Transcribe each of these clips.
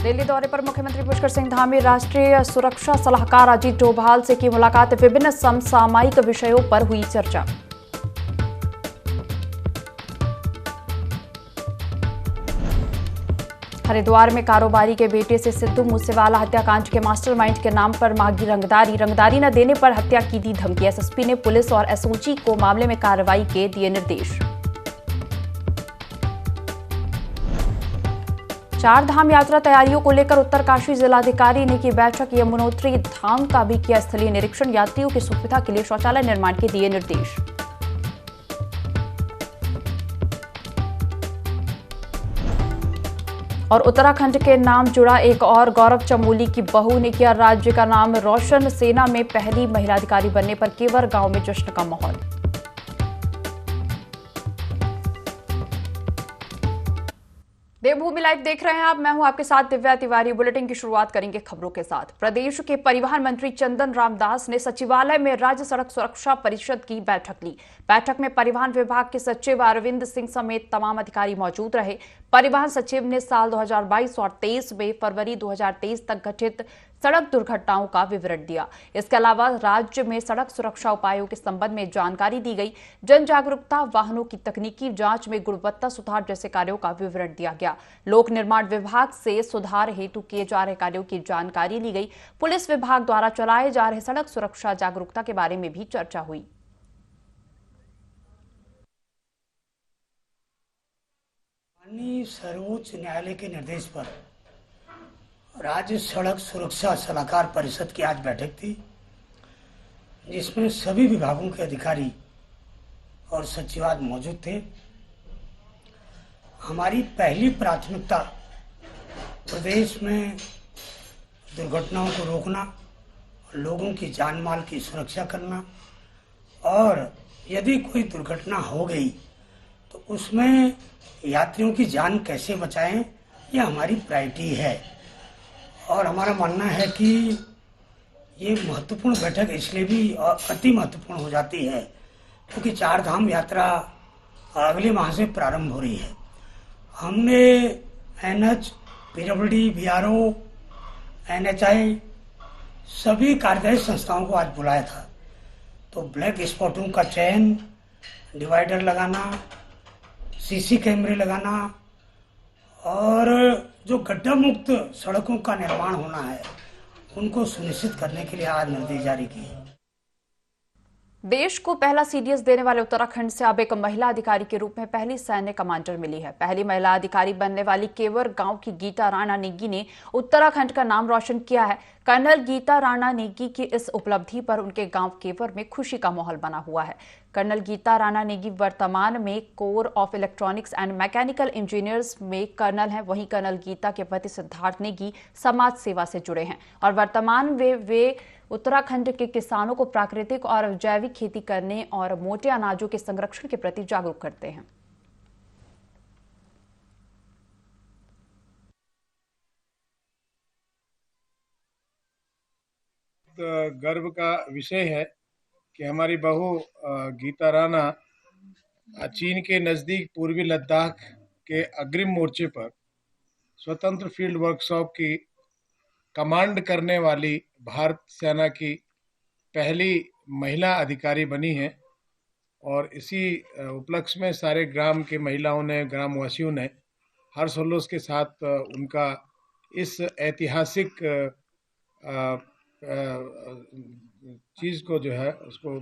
दिल्ली दौरे पर मुख्यमंत्री पुष्कर सिंह धामी राष्ट्रीय सुरक्षा सलाहकार अजीत डोभाल से की मुलाकात। विभिन्न समसामयिक विषयों पर हुई चर्चा। हरिद्वार में कारोबारी के बेटे से सिद्धू मूसेवाला हत्याकांड के मास्टरमाइंड के नाम पर मांगी रंगदारी न देने पर हत्या की दी धमकी। एसएसपी ने पुलिस और एसओजी को मामले में कार्रवाई के दिए निर्देश। चार धाम यात्रा तैयारियों को लेकर उत्तरकाशी जिलाधिकारी ने की बैठक। यमुनोत्री धाम का भी किया स्थलीय निरीक्षण। यात्रियों की सुविधा के लिए शौचालय निर्माण के दिए निर्देश। और उत्तराखंड के नाम जुड़ा एक और गौरव चमोली की बहू ने किया राज्य का नाम रोशन। सेना में पहली महिला अधिकारी बनने पर केवर गांव में जश्न का माहौल। देवभूमि लाइव देख रहे हैं आप। मैं हूं आपके साथ दिव्या तिवारी। बुलेटिन की शुरुआत करेंगे खबरों के साथ। प्रदेश के परिवहन मंत्री चंदन रामदास ने सचिवालय में राज्य सड़क सुरक्षा परिषद की बैठक ली। बैठक में परिवहन विभाग के सचिव अरविंद सिंह समेत तमाम अधिकारी मौजूद रहे। परिवहन सचिव ने साल 2022 और 23 में फरवरी 2023 तक घटित सड़क दुर्घटनाओं का विवरण दिया। इसके अलावा राज्य में सड़क सुरक्षा उपायों के संबंध में जानकारी दी गई। जन जागरूकता, वाहनों की तकनीकी जांच में गुणवत्ता सुधार जैसे कार्यों का विवरण दिया गया। लोक निर्माण विभाग से सुधार हेतु किए जा रहे कार्यों की जानकारी ली गई। पुलिस विभाग द्वारा चलाए जा रहे सड़क सुरक्षा जागरूकता के बारे में भी चर्चा हुई। माननीय सर्वोच्च न्यायालय के निर्देश पर राज्य सड़क सुरक्षा सलाहकार परिषद की आज बैठक थी, जिसमें सभी विभागों के अधिकारी और सचिवालय मौजूद थे। हमारी पहली प्राथमिकता प्रदेश में दुर्घटनाओं को रोकना, लोगों की जान माल की सुरक्षा करना, और यदि कोई दुर्घटना हो गई तो उसमें यात्रियों की जान कैसे बचाएं, यह हमारी प्रायोरिटी है। और हमारा मानना है कि ये महत्वपूर्ण बैठक इसलिए भी अति महत्वपूर्ण हो जाती है क्योंकि चार धाम यात्रा अगले माह से प्रारंभ हो रही है। हमने एनएच, पीडब्ल्यूडी, बीआरओ, एनएचआई सभी कार्यदायी संस्थाओं को आज बुलाया था। तो ब्लैक स्पॉटों का चयन, डिवाइडर लगाना, सीसी कैमरे लगाना और जो गड्ढा मुक्त सड़कों का निर्माण होना है उनको सुनिश्चित करने के लिए आज निर्देश जारी किए। देश को पहला सीडीएस देने वाले उत्तराखंड से अब एक महिला अधिकारी के रूप में पहली सैन्य कमांडर मिली है। पहली महिला अधिकारी बनने वाली केवर गांव की गीता राणा नेगी ने उत्तराखंड का नाम रोशन किया है। कर्नल गीता राणा नेगी की इस उपलब्धि पर उनके गांव केवर में खुशी का माहौल बना हुआ है। कर्नल गीता राणा नेगी वर्तमान में core of electronics and mechanical engineers में कर्नल हैं। वहीं कर्नल गीता के पति सिद्धार्थ नेगी समाज सेवा से जुड़े हैं और वर्तमान वे उत्तराखंड के किसानों को प्राकृतिक और जैविक खेती करने और मोटे अनाजों के संरक्षण के प्रति जागरूक करते हैं। गर्व का विषय है कि हमारी बहू गीता राणा चीन के नज़दीक पूर्वी लद्दाख के अग्रिम मोर्चे पर स्वतंत्र फील्ड वर्कशॉप की कमांड करने वाली भारत सेना की पहली महिला अधिकारी बनी है। और इसी उपलक्ष्य में सारे ग्राम के महिलाओं ने, ग्रामवासियों ने हर्षोल्लास के साथ उनका इस ऐतिहासिक चीज़ को जो है उसको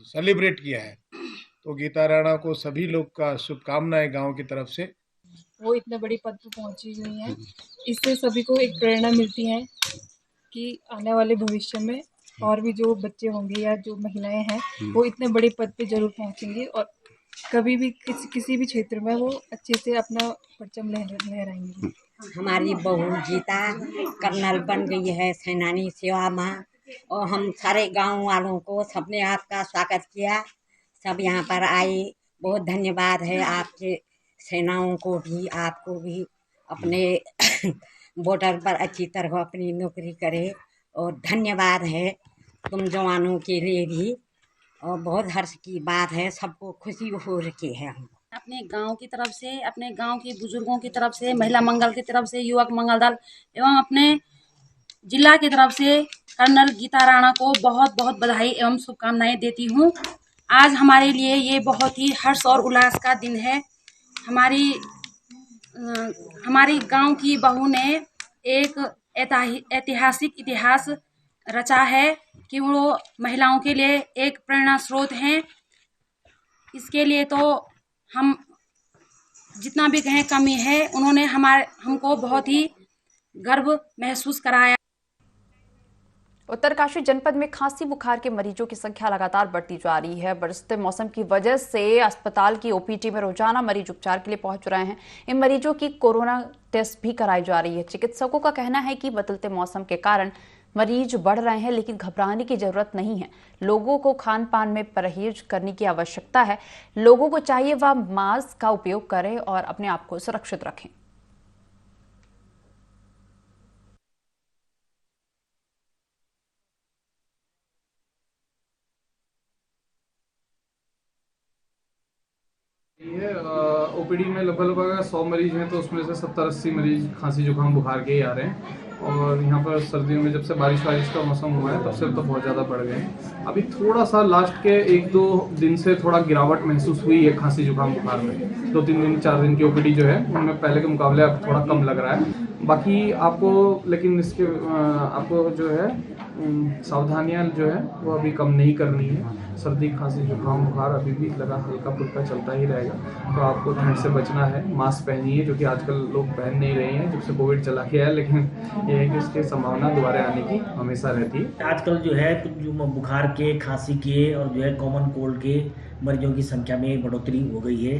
सेलिब्रेट किया है। तो गीता राणा को सभी लोग का शुभकामनाएं गांव की तरफ से। वो इतने बड़ी पद पर पहुंची हुई हैं, इससे सभी को एक प्रेरणा मिलती है कि आने वाले भविष्य में और भी जो बच्चे होंगे या जो महिलाएं हैं वो इतने बड़े पद पे जरूर पहुंचेंगे और कभी भी किसी भी क्षेत्र में वो अच्छे से अपना परचम लहराएंगी। हमारी बहू गीता कर्नल बन गई है सेनानी सेवा में, और हम सारे गांव वालों को सबने आपका स्वागत किया। सब यहाँ पर आए, बहुत धन्यवाद है आपके सेनाओं को भी, आपको भी। अपने बॉर्डर पर अच्छी तरह अपनी नौकरी करे और धन्यवाद है तुम जवानों के लिए भी। और बहुत हर्ष की बात है, सबको खुशी हो रही है। अपने गांव की तरफ से, अपने गांव के बुजुर्गों की तरफ से, महिला मंगल की तरफ से, युवक मंगल दल एवं अपने जिला की तरफ से कर्नल गीता राणा को बहुत बहुत बधाई एवं शुभकामनाएं देती हूँ। आज हमारे लिए ये बहुत ही हर्ष और उल्लास का दिन है। हमारी गांव की बहू ने एक ऐतिहासिक इतिहास रचा है कि वो महिलाओं के लिए एक प्रेरणा स्रोत हैं। इसके लिए तो हम जितना भी कहें कमी है। उन्होंने हमको बहुत ही गर्व महसूस कराया। उत्तरकाशी जनपद में खांसी बुखार के मरीजों की संख्या लगातार बढ़ती जा रही है। बरसते मौसम की वजह से अस्पताल की ओपीडी में रोजाना मरीज उपचार के लिए पहुंच रहे हैं। इन मरीजों की कोरोना टेस्ट भी कराई जा रही है। चिकित्सकों का कहना है कि बदलते मौसम के कारण मरीज बढ़ रहे हैं, लेकिन घबराने की जरूरत नहीं है। लोगों को खान पान में परहेज करने की आवश्यकता है। लोगों को चाहिए वह मास्क का उपयोग करें और अपने आप को सुरक्षित रखें। ओपीडी में लगभग 100 मरीज हैं, तो उसमें से 70-80 मरीज खांसी जुकाम बुखार के ही आ रहे हैं। और यहाँ पर सर्दियों में जब से बारिश का मौसम हुआ है तब से तो बहुत ज़्यादा बढ़ गए हैं। अभी थोड़ा सा लास्ट के 1-2 दिन से थोड़ा गिरावट महसूस हुई है खांसी जुकाम बुखार में। 2-3 दिन 4 दिन की ओपीडी जो है उनमें पहले के मुकाबले अब थोड़ा कम लग रहा है। बाकी आपको लेकिन इसके आपको जो है सावधानियां जो है वो अभी कम नहीं करनी है। सर्दी खांसी जुकाम बुखार अभी भी लगा हल्का फुल्का चलता ही रहेगा, तो आपको ठंड से बचना है। मास्क पहनिए, जो कि आजकल लोग पहन नहीं रहे हैं जब से कोविड चला गया है, लेकिन ये है कि इसकी संभावना दोबारा आने की हमेशा रहती है। आजकल जो है जो बुखार के, खांसी के और जो है कॉमन कोल्ड के मरीजों की संख्या में बढ़ोतरी हो गई है,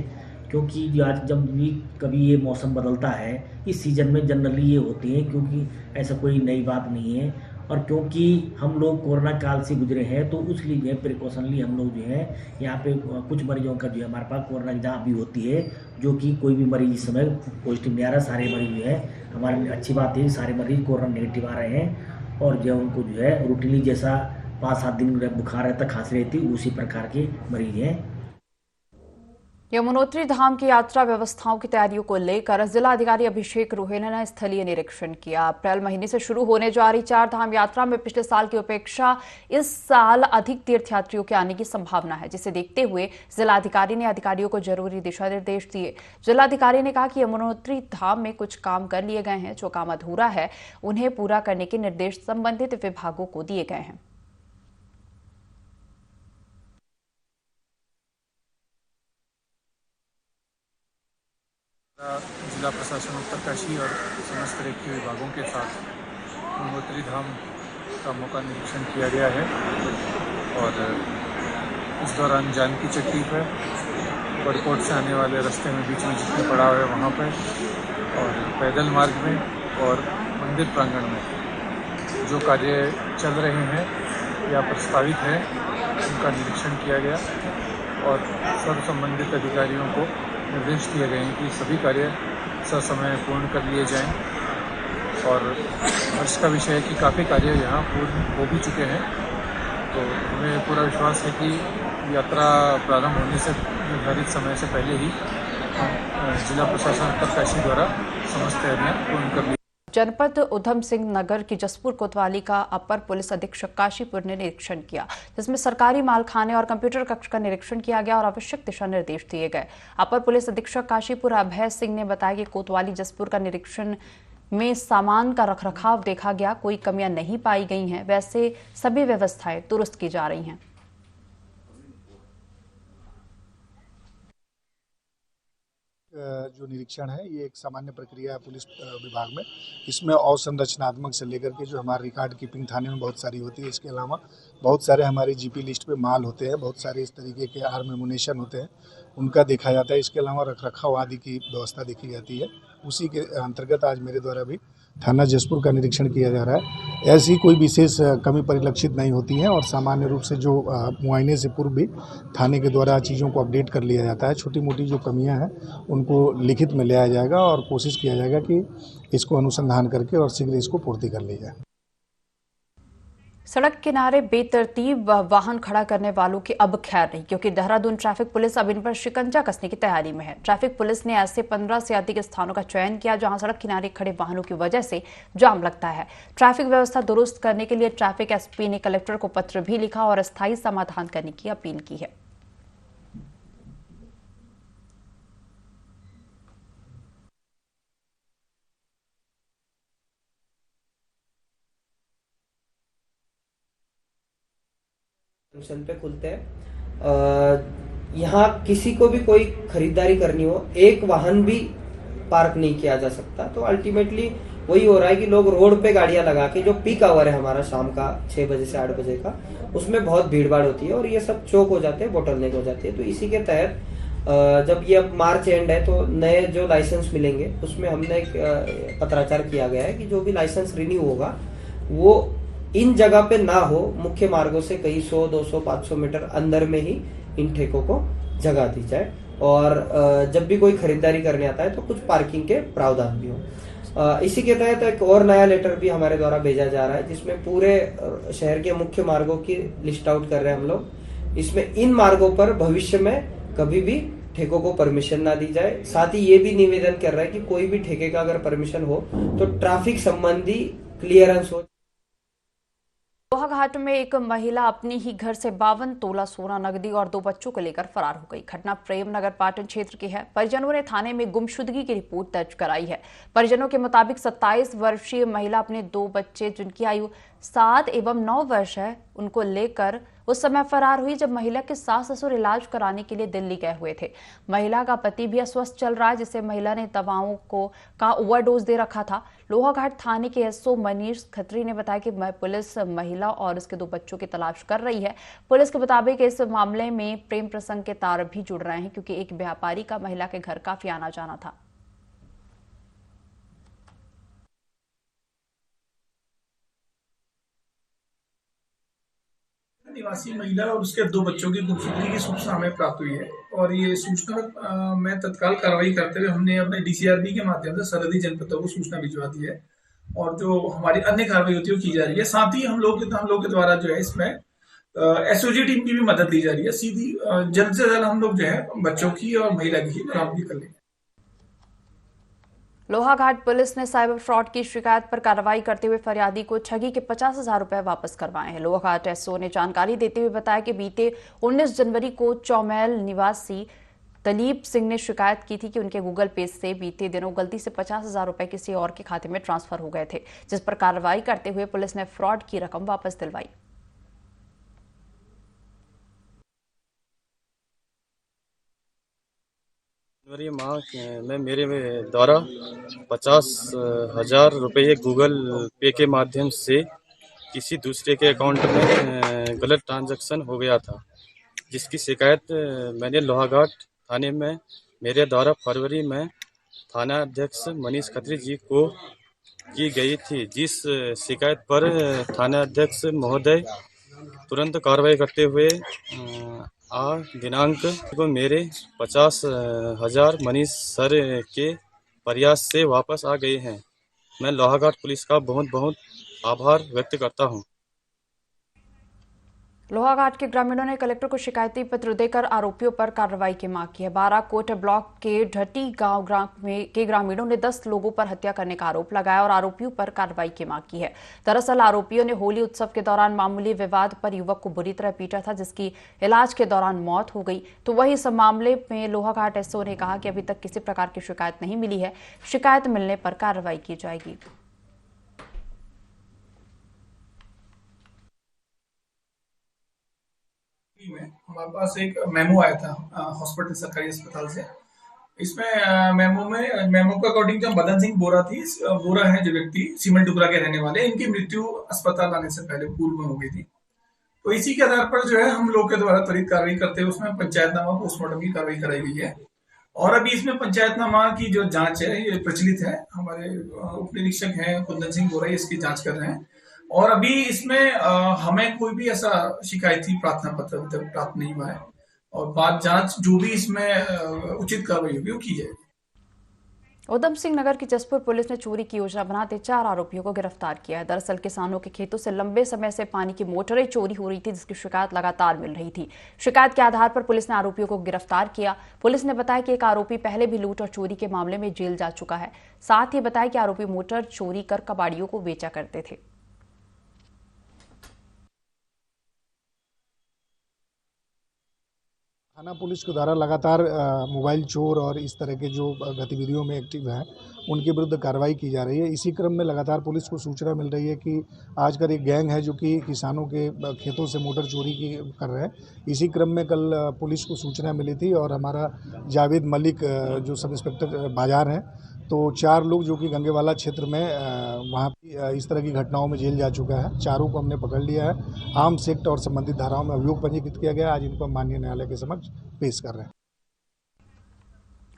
क्योंकि आज जब भी कभी ये मौसम बदलता है इस सीज़न में जनरली ये होती है, क्योंकि ऐसा कोई नई बात नहीं है। और क्योंकि हम लोग कोरोना काल से गुजरे हैं तो उसलिए जो है प्रिकॉशनली हम लोग जो है यहाँ पे कुछ मरीजों का जो है हमारे पास कोरोना की जाँच भी होती है, जो कि कोई भी मरीज इस समय पॉजिटिव नहीं आ रहा। सारे मरीज जो है हमारे अच्छी बात है, सारे मरीज कोरोना नेगेटिव आ रहे हैं और जो उनको जो है रूटीनली जैसा 5-7 दिन बुखार रहता, खांसी रहती, उसी प्रकार के मरीज हैं। यमुनोत्री धाम की यात्रा व्यवस्थाओं की तैयारियों को लेकर जिला अधिकारी अभिषेक रोहेला ने स्थलीय निरीक्षण किया। अप्रैल महीने से शुरू होने जा रही 4 धाम यात्रा में पिछले साल की अपेक्षा इस साल अधिक तीर्थयात्रियों के आने की संभावना है, जिसे देखते हुए जिलाधिकारी ने अधिकारियों को जरूरी दिशा निर्देश दिए। जिलाधिकारी ने कहा कि यमुनोत्री धाम में कुछ काम कर लिए गए हैं, जो काम अधूरा है उन्हें पूरा करने के निर्देश संबंधित विभागों को दिए गए हैं। जिला प्रशासन उत्तरकाशी और समस्त रेखीय विभागों के साथ यमुनोत्री धाम का मौका निरीक्षण किया गया है और इस दौरान जान की तकलीफ है। बड़कोट से आने वाले रास्ते में बीच में जितने पड़ाव है वहाँ पर और पैदल मार्ग में और मंदिर प्रांगण में जो कार्य चल रहे हैं या प्रस्तावित है उनका निरीक्षण किया गया और सब संबंधित अधिकारियों को निर्देश दिए गए हैं कि सभी कार्य ससमय पूर्ण कर लिए जाएं। और हर्ष का विषय है कि काफ़ी कार्य यहाँ पूर्ण हो भी चुके हैं, तो हमें पूरा विश्वास है कि यात्रा प्रारंभ होने से निर्धारित समय से पहले ही हम जिला प्रशासन उत्तरकाशी द्वारा समस्त तैयारियाँ पूर्ण कर ली। जनपद उधम सिंह नगर की जसपुर कोतवाली का अपर पुलिस अधीक्षक काशीपुर ने निरीक्षण किया, जिसमें सरकारी मालखाने और कंप्यूटर कक्ष का निरीक्षण किया गया और आवश्यक दिशा निर्देश दिए गए। अपर पुलिस अधीक्षक काशीपुर अभय सिंह ने बताया कि कोतवाली जसपुर का निरीक्षण में सामान का रखरखाव देखा गया, कोई कमियां नहीं पाई गई हैं, वैसे सभी व्यवस्थाएं दुरुस्त की जा रही हैं। जो निरीक्षण है ये एक सामान्य प्रक्रिया है पुलिस विभाग में। इसमें अवसंरचनात्मक से लेकर के जो हमारे रिकॉर्ड कीपिंग थाने में बहुत सारी होती है, इसके अलावा बहुत सारे हमारी जीपी लिस्ट पे माल होते हैं, बहुत सारे इस तरीके के आर्म एमुनेशन होते हैं, उनका देखा जाता है। इसके अलावा रखरखाव आदि की व्यवस्था देखी जाती है। उसी के अंतर्गत आज मेरे द्वारा भी थाना जसपुर का निरीक्षण किया जा रहा है। ऐसी कोई विशेष कमी परिलक्षित नहीं होती है और सामान्य रूप से जो मुआयने से पूर्व भी थाने के द्वारा चीज़ों को अपडेट कर लिया जाता है। छोटी मोटी जो कमियां हैं उनको लिखित में लिया जाएगा और कोशिश किया जाएगा कि इसको अनुसंधान करके और शीघ्र इसको पूर्ति कर ली जाए। सड़क किनारे बेतरतीब वाहन खड़ा करने वालों की अब खैर नहीं, क्योंकि देहरादून ट्रैफिक पुलिस अब इन पर शिकंजा कसने की तैयारी में है। ट्रैफिक पुलिस ने ऐसे 15 से अधिक स्थानों का चयन किया जहां सड़क किनारे खड़े वाहनों की वजह से जाम लगता है। ट्रैफिक व्यवस्था दुरुस्त करने के लिए ट्रैफिक एसपी ने कलेक्टर को पत्र भी लिखा और अस्थायी समाधान करने की अपील की है। जंक्शन पे खुलते हैं। यहाँ किसी को भी कोई खरीदारी करनी हो, एक वाहन भी पार्क नहीं किया जा सकता। तो अल्टीमेटली वही हो रहा है कि लोग रोड पे गाड़ियां लगा के, जो पीक आवर है हमारा शाम का 6 बजे से 8 बजे का, उसमें बहुत भीड़ भाड़ होती है और ये सब चौक हो जाते हैं, बोटलनेक हो जाती है। तो इसी के तहत जब ये अब मार्च एंड है तो नए जो लाइसेंस मिलेंगे उसमें हमने एक पत्राचार किया गया है कि जो भी लाइसेंस रिन्यू होगा वो इन जगह पे ना हो, मुख्य मार्गों से कई 100, 200, 500 मीटर अंदर में ही इन ठेकों को जगह दी जाए। और जब भी कोई खरीदारी करने आता है तो कुछ पार्किंग के प्रावधान भी हो। इसी के तहत एक और नया लेटर भी हमारे द्वारा भेजा जा रहा है जिसमें पूरे शहर के मुख्य मार्गों की लिस्ट आउट कर रहे हैं हम लोग। इसमें इन मार्गों पर भविष्य में कभी भी ठेकों को परमिशन ना दी जाए। साथ ही ये भी निवेदन कर रहा है कि कोई भी ठेके का अगर परमिशन हो तो ट्रैफिक संबंधी क्लियरेंस हो। लोहाघाट में एक महिला अपनी ही घर से 52 तोला सोना, नकदी और 2 बच्चों को लेकर फरार हो गई। घटना प्रेम नगर पाटन क्षेत्र की है। परिजनों ने थाने में गुमशुदगी की रिपोर्ट दर्ज कराई है। परिजनों के मुताबिक 27 वर्षीय महिला अपने 2 बच्चे, जिनकी आयु 7 एवं 9 वर्ष है, उनको लेकर उस समय फरार हुई जब महिला के सास ससुर इलाज कराने के लिए दिल्ली गए हुए थे। महिला का पति भी अस्वस्थ चल रहा है, जिसे महिला ने दवाओं का ओवरडोज दे रखा था। लोहाघाट थाने के एसओ मनीष खत्री ने बताया कि पुलिस महिला और उसके 2 बच्चों की तलाश कर रही है। पुलिस के मुताबिक इस मामले में प्रेम प्रसंग के तार भी जुड़ रहे हैं, क्योंकि एक व्यापारी का महिला के घर काफी आना जाना था। निवासी महिला और उसके 2 बच्चों की गुमशुदगी की सूचना हमें प्राप्त हुई है और ये सूचना में तत्काल कार्रवाई करते हुए हमने अपने डीसीआरबी के माध्यम से सरहदी जनपदों को सूचना भिजवा दी है और जो हमारी अन्य कार्रवाई होती है वो की जा रही है। साथ ही हम लोग के द्वारा जो है इसमें एसओजी टीम की भी मदद ली जा रही है। सीधी जल्द से जल्द हम लोग जो है बच्चों की और महिला की बरामदगी कर लेंगे। लोहाघाट पुलिस ने साइबर फ्रॉड की शिकायत पर कार्रवाई करते हुए फरियादी को ठगी के 50,000 रुपए वापस करवाए हैं। लोहाघाट एसओ ने जानकारी देते हुए बताया कि बीते 19 जनवरी को चौमैल निवासी दलीप सिंह ने शिकायत की थी कि उनके गूगल पे से बीते दिनों गलती से 50,000 रुपए किसी और के खाते में ट्रांसफर हो गए थे, जिस पर कार्रवाई करते हुए पुलिस ने फ्रॉड की रकम वापस दिलवाई। जनवरी माह में मेरे द्वारा 50,000 रुपये गूगल पे के माध्यम से किसी दूसरे के अकाउंट में गलत ट्रांजैक्शन हो गया था, जिसकी शिकायत मैंने लोहाघाट थाने में मेरे द्वारा फरवरी में थाना अध्यक्ष मनीष खत्री जी को की गई थी, जिस शिकायत पर थाना अध्यक्ष महोदय तुरंत कार्रवाई करते हुए दिनांक को मेरे 50,000 मनीष सर के प्रयास से वापस आ गए हैं। मैं लोहाघाट पुलिस का बहुत बहुत आभार व्यक्त करता हूं। लोहाघाट के ग्रामीणों ने कलेक्टर को शिकायती पत्र देकर आरोपियों पर कार्रवाई की मांग की है। बाराकोट ब्लॉक के ढटी गांव के ग्रामीणों ने 10 लोगों पर हत्या करने का आरोप लगाया और आरोपियों पर कार्रवाई की मांग की है। दरअसल आरोपियों ने होली उत्सव के दौरान मामूली विवाद पर युवक को बुरी तरह पीटा था, जिसकी इलाज के दौरान मौत हो गई। तो वही इस मामले में लोहाघाट एसओ ने कहा कि अभी तक किसी प्रकार की शिकायत नहीं मिली है, शिकायत मिलने पर कार्रवाई की जाएगी। में हमारे पास एक मेमो आया था हॉस्पिटल सरकारी अस्पताल से। इसमें मेमो के अकॉर्डिंग जो मदन सिंह बोरा है जो व्यक्ति सीमेंट टुकड़ा के रहने वाले, इनकी मृत्यु अस्पताल आने से पहले पूर्व में हो गई थी। तो इसी के आधार पर जो है हम लोग के द्वारा त्वरित कार्रवाई करते हुए उसमें पंचायतनामा पोस्टमार्टम की कार्रवाई कराई गई है और अभी इसमें पंचायतनामा की जो जांच है ये प्रचलित है। हमारे उप निरीक्षक हैं कुंदन सिंह बोरा इसकी जांच कर रहे हैं और अभी इसमें हमें कोई भी ऐसा शिकायती प्रार्थना पत्र अभी तक प्राप्त नहीं हुआ है और बाद जांच जो भी इसमें उचित कार्रवाई होगी वो की जाएगी। उधम सिंह नगर की जसपुर पुलिस ने चोरी की योजना बनाते 4 आरोपियों को गिरफ्तार किया है। दरअसल किसानों के खेतों से लंबे समय से पानी की मोटरें चोरी हो रही थी, जिसकी शिकायत लगातार मिल रही थी। शिकायत के आधार पर पुलिस ने आरोपियों को गिरफ्तार किया। पुलिस ने बताया कि एक आरोपी पहले भी लूट और चोरी के मामले में जेल जा चुका है। साथ ही बताया कि आरोपी मोटर चोरी कर कबाड़ियों को बेचा करते थे। थाना पुलिस के द्वारा लगातार मोबाइल चोर और इस तरह के जो गतिविधियों में एक्टिव हैं उनके विरुद्ध कार्रवाई की जा रही है। इसी क्रम में लगातार पुलिस को सूचना मिल रही है कि आजकल एक गैंग है जो कि किसानों के खेतों से मोटर चोरी की कर रहे हैं। इसी क्रम में कल पुलिस को सूचना मिली थी और हमारा जावेद मलिक जो सब इंस्पेक्टर बाजार हैं, तो 4 लोग जो कि गंगेवाला क्षेत्र में वहाँ इस तरह की घटनाओं में जेल जा चुका है। 4 को हमने पकड़ लिया है। आर्म्स एक्ट और संबंधित धाराओं में अभियोग पंजीकृत किया गया। आज इनको माननीय न्यायालय के समक्ष पेश कर रहे हैं।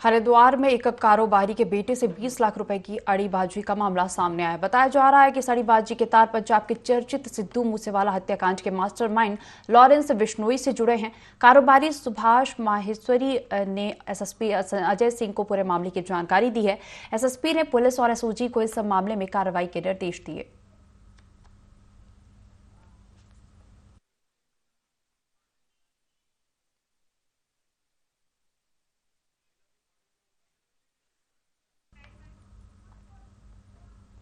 हरिद्वार में एक कारोबारी के बेटे से 20 लाख रुपए की अड़ीबाजी का मामला सामने आया। बताया जा रहा है कि अड़ीबाजी के तार पंजाब के चर्चित सिद्धू मूसेवाला हत्याकांड के मास्टरमाइंड लॉरेंस बिश्नोई से जुड़े हैं। कारोबारी सुभाष माहेश्वरी ने एसएसपी अजय सिंह को पूरे मामले की जानकारी दी है। एसएसपी ने पुलिस और एसओजी को इस मामले में कार्रवाई के निर्देश दिए।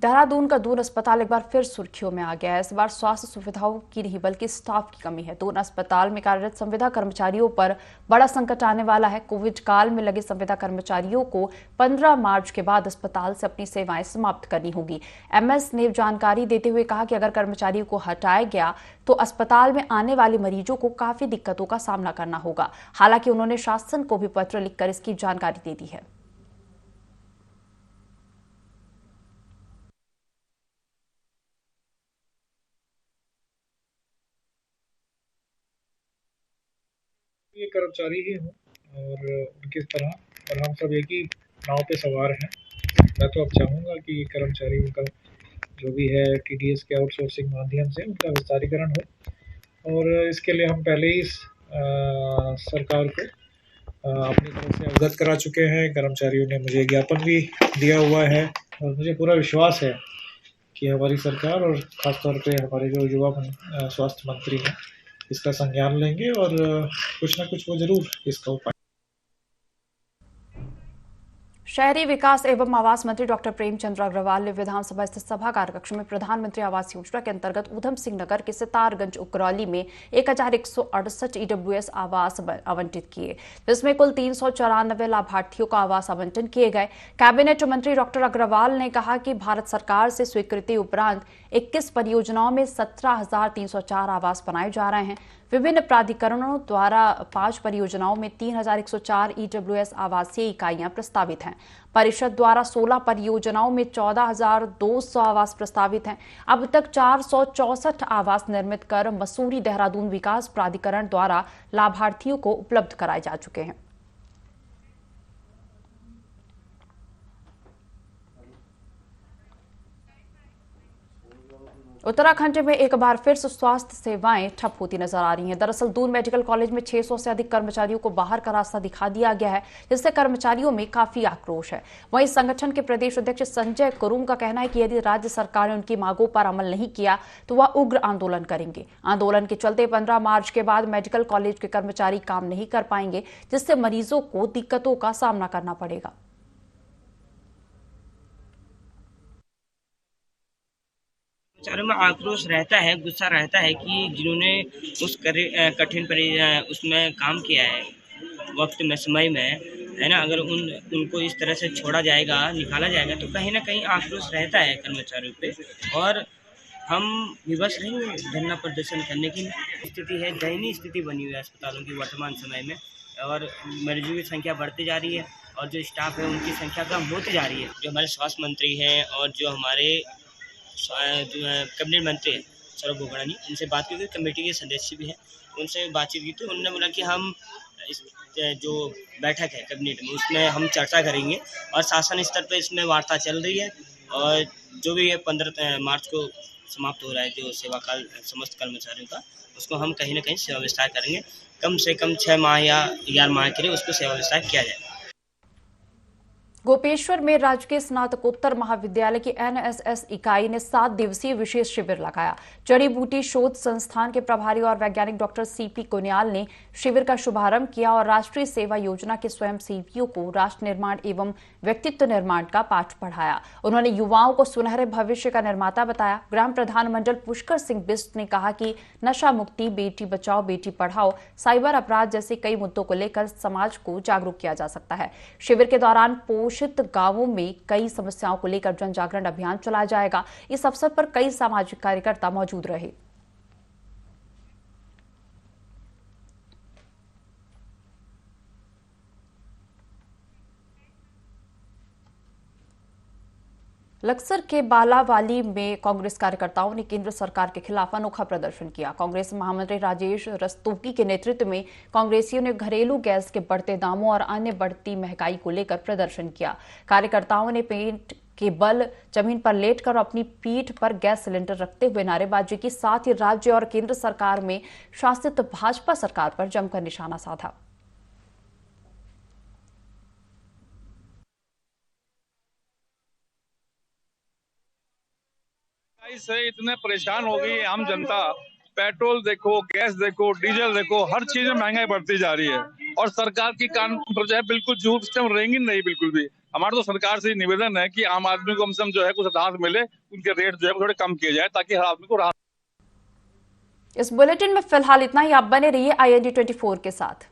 देहरादून का दून अस्पताल एक बार फिर सुर्खियों में आ गया है। इस बार स्वास्थ्य सुविधाओं की नहीं बल्कि स्टाफ की कमी है। दून अस्पताल में कार्यरत संविदा कर्मचारियों पर बड़ा संकट आने वाला है। कोविड काल में लगे संविदा कर्मचारियों को 15 मार्च के बाद अस्पताल से अपनी सेवाएं समाप्त करनी होगी। एमएस ने जानकारी देते हुए कहा कि अगर कर्मचारियों को हटाया गया तो अस्पताल में आने वाले मरीजों को काफी दिक्कतों का सामना करना होगा। हालांकि उन्होंने शासन को भी पत्र लिखकर इसकी जानकारी दे दी है। ये कर्मचारी ही हूँ और उनकी तरह और हम सब एक ही नाव पे सवार हैं। मैं तो अब चाहूँगा कि कर्मचारी उनका जो भी है टीडीएस के आउटसोर्सिंग माध्यम से उनका विस्तारीकरण हो और इसके लिए हम पहले ही सरकार को अपनी तरफ से अवगत करा चुके हैं। कर्मचारियों ने मुझे ज्ञापन भी दिया हुआ है और मुझे पूरा विश्वास है कि हमारी सरकार और ख़ासतौर पे हमारे जो युवा स्वास्थ्य मंत्री हैं इसका संज्ञान लेंगे और कुछ ना कुछ वो जरूर इसका उपाय। शहरी विकास एवं आवास मंत्री डॉक्टर प्रेमचंद्र अग्रवाल ने विधानसभा स्थित सभा कार्यकक्ष में प्रधानमंत्री आवास योजना के अंतर्गत उधम सिंह नगर के सितारगंज उकरौली में 1168 ईडब्ल्यूएस आवास आवंटित किए, जिसमें कुल 394 लाभार्थियों को आवास आवंटन किए गए। कैबिनेट मंत्री डॉक्टर अग्रवाल ने कहा कि भारत सरकार से स्वीकृति उपरांत 21 परियोजनाओं में 17,304 आवास बनाए जा रहे हैं। विभिन्न प्राधिकरणों द्वारा 5 परियोजनाओं में 3,104 ईडब्ल्यूएस आवासीय इकाइयां प्रस्तावित हैं। परिषद द्वारा 16 परियोजनाओं में 14,200 आवास प्रस्तावित हैं। अब तक 464 आवास निर्मित कर मसूरी देहरादून विकास प्राधिकरण द्वारा लाभार्थियों को उपलब्ध कराए जा चुके हैं। उत्तराखंड में एक बार फिर से स्वास्थ्य सेवाएं ठप होती नजर आ रही हैं। दरअसल दून मेडिकल कॉलेज में 600 से अधिक कर्मचारियों को बाहर का रास्ता दिखा दिया गया है, जिससे कर्मचारियों में काफी आक्रोश है। वहीं संगठन के प्रदेश अध्यक्ष संजय कुरुम का कहना है कि यदि राज्य सरकार ने उनकी मांगों पर अमल नहीं किया तो वह उग्र आंदोलन करेंगे। आंदोलन के चलते 15 मार्च के बाद मेडिकल कॉलेज के कर्मचारी काम नहीं कर पाएंगे, जिससे मरीजों को दिक्कतों का सामना करना पड़ेगा। कर्मचारियों में आक्रोश रहता है, गुस्सा रहता है कि जिन्होंने उस कठिन उसमें काम किया है वक्त में, समय में, है ना, अगर उनको इस तरह से छोड़ा जाएगा, निकाला जाएगा तो कहीं ना कहीं आक्रोश रहता है कर्मचारियों पे। और हम विवश रहेंगे धरना प्रदर्शन करने की स्थिति है। दयनीय स्थिति बनी हुई है अस्पतालों की वर्तमान समय में और मरीजों की संख्या बढ़ती जा रही है और जो स्टाफ है उनकी संख्या कम होती जा रही है। जो हमारे स्वास्थ्य मंत्री हैं और जो हमारे कैबिनेट मंत्री हैं सौरभ गोगड़ानी, उनसे बात की गई, कमेटी के सदस्य भी हैं, उनसे बातचीत की तो उन्होंने बोला कि हम इस जो बैठक है कैबिनेट में उसमें हम चर्चा करेंगे और शासन स्तर पर इसमें वार्ता चल रही है और जो भी 15 मार्च को समाप्त हो रहा है जो सेवा काल समस्त कर्मचारियों का, उसको हम कहीं ना कहीं सेवा विस्तार करेंगे। कम से कम 6 माह या 11 माह के लिए उसको सेवा विस्तार किया जाए। गोपेश्वर में राजकीय स्नातकोत्तर महाविद्यालय की एनएसएस इकाई ने 7 दिवसीय विशेष शिविर लगाया। जड़ी बूटी शोध संस्थान के प्रभारी और वैज्ञानिक डॉक्टर सीपी कुनियाल ने शिविर का शुभारंभ किया और राष्ट्रीय सेवा योजना के स्वयंसेवियों को राष्ट्र निर्माण एवं व्यक्तित्व निर्माण का पाठ पढ़ाया। उन्होंने युवाओं को सुनहरे भविष्य का निर्माता बताया। ग्राम प्रधान मंडल पुष्कर सिंह बिष्ट ने कहा कि नशा मुक्ति, बेटी बचाओ बेटी पढ़ाओ, साइबर अपराध जैसे कई मुद्दों को लेकर समाज को जागरूक किया जा सकता है। शिविर के दौरान पोषित गांवों में कई समस्याओं को लेकर जन जागरण अभियान चलाया जाएगा। इस अवसर पर कई सामाजिक कार्यकर्ता मौजूद रहे। लक्सर के बालावाली में कांग्रेस कार्यकर्ताओं ने केंद्र सरकार के खिलाफ अनोखा प्रदर्शन किया। कांग्रेस महामंत्री राजेश रस्तोगी के नेतृत्व में कांग्रेसियों ने घरेलू गैस के बढ़ते दामों और अन्य बढ़ती महंगाई को लेकर प्रदर्शन किया। कार्यकर्ताओं ने पेट के बल जमीन पर लेटकर अपनी पीठ पर गैस सिलेंडर रखते हुए नारेबाजी की, साथ ही राज्य और केंद्र सरकार में शासित भाजपा सरकार पर जमकर निशाना साधा। से इतने परेशान हो गई आम जनता। पेट्रोल देखो, गैस देखो, डीजल देखो, हर चीज में महंगाई बढ़ती जा रही है और सरकार की कान पर जो है बिल्कुल जो सिस्टम रहेंगी नहीं बिल्कुल भी। हमारा तो सरकार से निवेदन है कि आम आदमी को कम से कम जो है कुछ राहत मिले, उनके रेट जो है थोड़े कम किए जाए ताकि हर आदमी को राहत। इस बुलेटिन में फिलहाल इतना ही। आप बने रहिए IND 24 के साथ।